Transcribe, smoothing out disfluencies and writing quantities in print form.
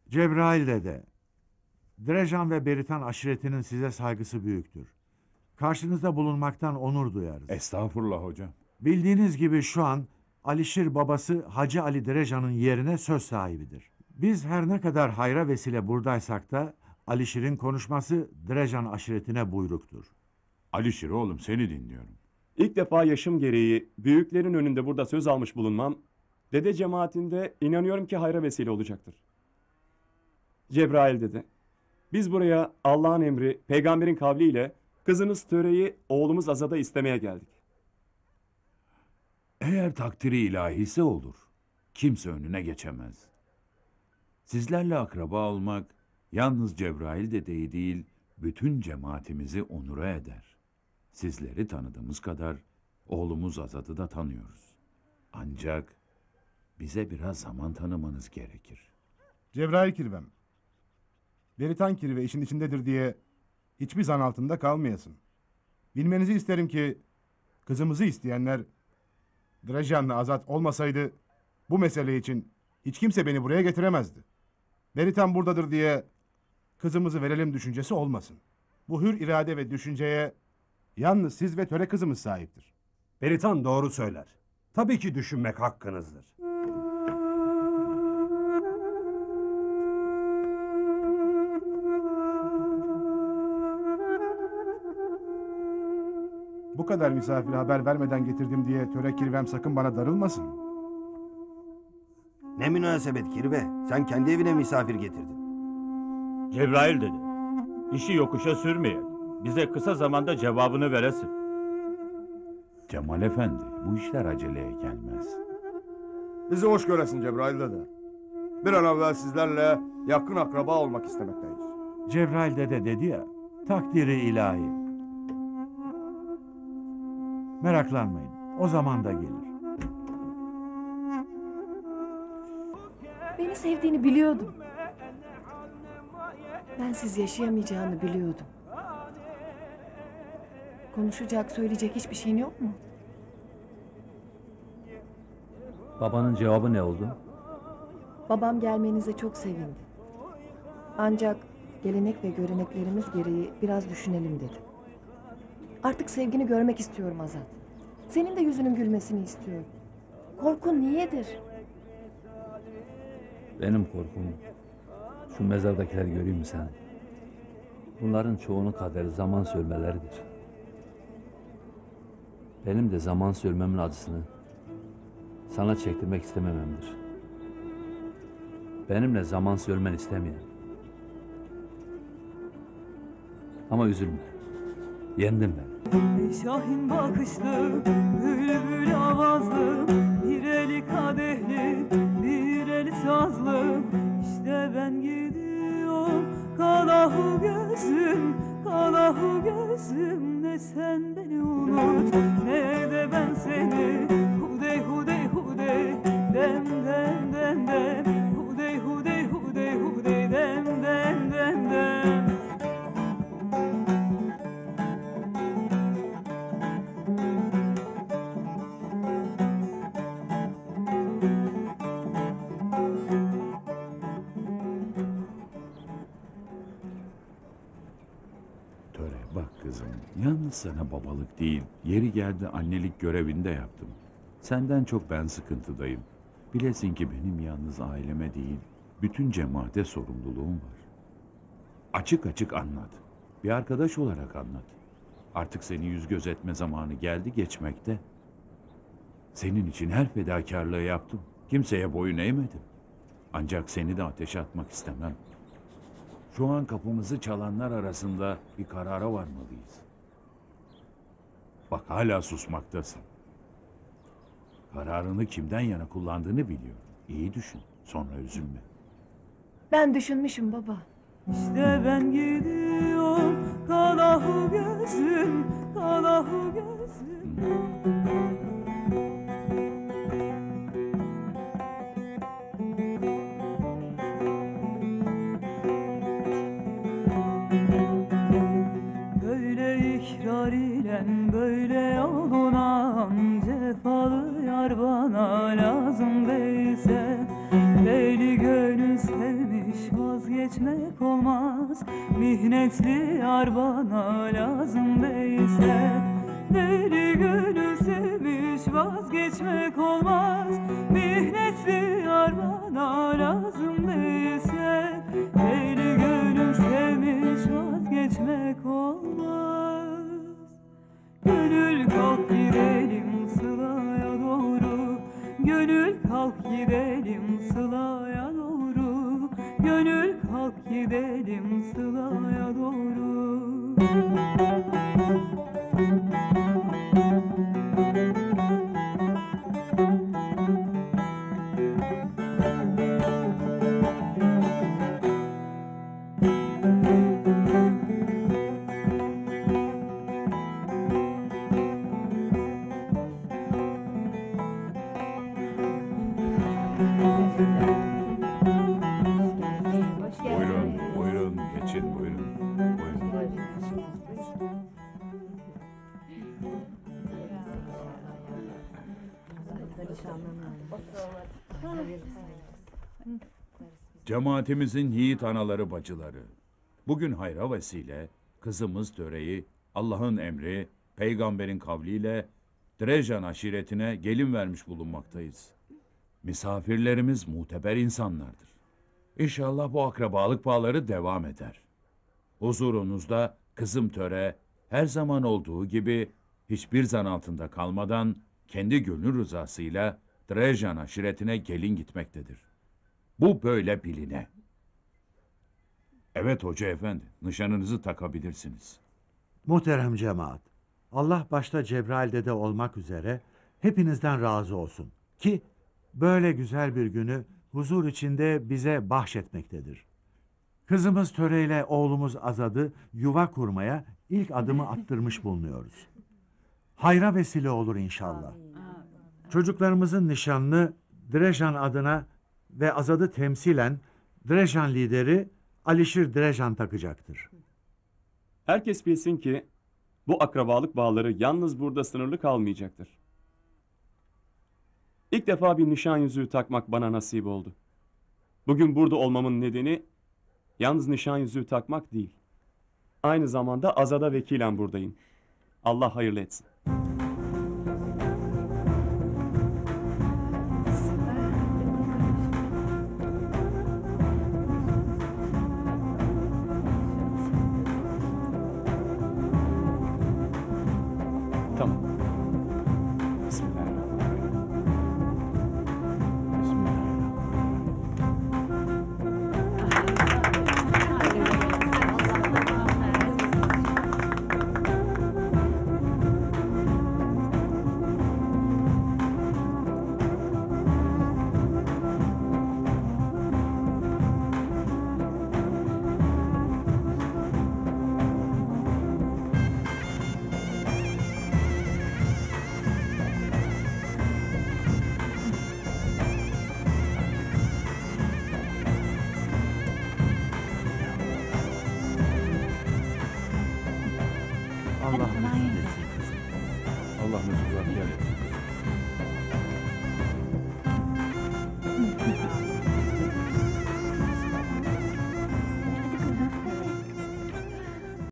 Cebrail dede, Drejan ve Beritan aşiretinin size saygısı büyüktür. Karşınızda bulunmaktan onur duyarız. Estağfurullah hocam. Bildiğiniz gibi şu an Alişir babası Hacı Ali Drejan'ın yerine söz sahibidir. Biz her ne kadar hayra vesile buradaysak da Alişir'in konuşması Drejan aşiretine buyruktur. Alişir oğlum seni dinliyorum. İlk defa yaşım gereği büyüklerin önünde burada söz almış bulunmam, dede cemaatinde inanıyorum ki hayra vesile olacaktır. Cebrail dede, biz buraya Allah'ın emri, peygamberin kavliyle kızınız Töre'yi oğlumuz Azad'a istemeye geldik. Eğer takdiri ilahisi olur, kimse önüne geçemez. Sizlerle akraba olmak, yalnız Cebrail dedeyi değil, bütün cemaatimizi onura eder. Sizleri tanıdığımız kadar, oğlumuz Azad'ı da tanıyoruz. Ancak bize biraz zaman tanımanız gerekir. Cebrail kirvem. Beritan kirve işin içindedir diye hiçbir zan altında kalmayasın. Bilmenizi isterim ki kızımızı isteyenler Drejan'la Azat olmasaydı bu mesele için hiç kimse beni buraya getiremezdi. Beritan buradadır diye kızımızı verelim düşüncesi olmasın. Bu hür irade ve düşünceye yalnız siz ve töre kızımız sahiptir. Beritan doğru söyler. Tabii ki düşünmek hakkınızdır. Bu kadar misafire haber vermeden getirdim diye töre kirvem sakın bana darılmasın. Ne münasebet kirve. Sen kendi evine misafir getirdin. Cebrail dedi. İşi yokuşa sürmeyek. Bize kısa zamanda cevabını veresin. Cemal Efendi, bu işler aceleye gelmez. Bizi hoş göresin Cebrail dede. Bir an evvel sizlerle yakın akraba olmak istemekteyiz. Cebrail dede dedi ya, takdiri ilahi. Meraklanmayın, o zaman da gelir. Beni sevdiğini biliyordum. Bensiz yaşayamayacağını biliyordum. Konuşacak, söyleyecek hiçbir şeyin yok mu? Babanın cevabı ne oldu? Babam gelmenize çok sevindi. Ancak gelenek ve göreneklerimiz gereği biraz düşünelim dedi. Artık sevgini görmek istiyorum Azat. Senin de yüzünün gülmesini istiyorum. Korkun niyedir? Benim korkum şu mezardakiler göreyim mi sen? Bunların çoğunun kaderi zaman sürmeleridir. Benim de zaman sürmemin acısını sana çektirmek istemememdir. Benimle zaman sürmen istemeyen. Ama üzülme. Yendim ben. Şahin bakışlı, bülbül avazlı, bir eli kadehli, bir eli sazlı. İşte ben gidiyorum, kalahu gözüm, kalahu gözüm. Ne sen beni unut, ne de ben seni. Hudey hudey hudey, dem dem dem dem. Hudey hudey hudey hudey, dem dem dem dem. Töre bak kızım, yalnız sana babalık değil, yeri geldi annelik görevini de yaptım. Senden çok ben sıkıntıdayım. Bilesin ki benim yalnız aileme değil, bütün cemaate sorumluluğum var. Açık açık anlat. Bir arkadaş olarak anlat. Artık seni yüz göz etme zamanı geldi geçmekte. Senin için her fedakarlığı yaptım. Kimseye boyun eğmedim. Ancak seni de ateşe atmak istemem. Şu an kapımızı çalanlar arasında bir karara varmalıyız. Bak hala susmaktasın. Kararını kimden yana kullandığını biliyorum. İyi düşün, sonra üzülme. Ben düşünmüşüm baba. İşte ben gidiyorum, kalahu gözüm, kalahu gözüm. Böyle ikrar ile böyle olunan cefalı yar bana lazım değilse. Deli gönül sevmiş vazgeçmek olmaz. Mihnetli yar bana lazım değilse, deli gönül sevmiş vazgeçmek olmaz. Mihnetli yar bana lazım değilse, deli gönül sevmiş vazgeçmek olmaz. Gönül kalk gidelim Sıla'ya doğru, gönül kalk gidelim Sıla'ya doğru, gönül kalk gidelim Sıla'ya doğru. Buyurun, buyurun, geçin buyurun. Buyurun. Cemaatimizin yiğit anaları bacıları. Bugün hayra vesile kızımız Töre'yi Allah'ın emri, peygamberin kavliyle Drejan aşiretine gelin vermiş bulunmaktayız. Misafirlerimiz muteber insanlardır. İnşallah bu akrabalık bağları devam eder. Huzurunuzda kızım Töre her zaman olduğu gibi hiçbir zan altında kalmadan kendi gönül rızasıyla Drejan aşiretine gelin gitmektedir. Bu böyle biline. Evet hoca efendi, nişanınızı takabilirsiniz. Muhterem cemaat, Allah başta Cebrail dede olmak üzere hepinizden razı olsun ki böyle güzel bir günü huzur içinde bize bahşetmektedir. Kızımız Töre ile oğlumuz Azad'ı yuva kurmaya ilk adımı attırmış bulunuyoruz. Hayra vesile olur inşallah. Çocuklarımızın nişanını Drejan adına ve Azad'ı temsilen Drejan lideri Alişir Drejan takacaktır. Herkes bilsin ki bu akrabalık bağları yalnız burada sınırlı kalmayacaktır. İlk defa bir nişan yüzüğü takmak bana nasip oldu. Bugün burada olmamın nedeni yalnız nişan yüzüğü takmak değil. Aynı zamanda Azad'a vekilen buradayım. Allah hayırlı etsin. Tamam. Bismillahirrahmanirrahim. Allah mesut etsin kızım. Allah mesut etsin.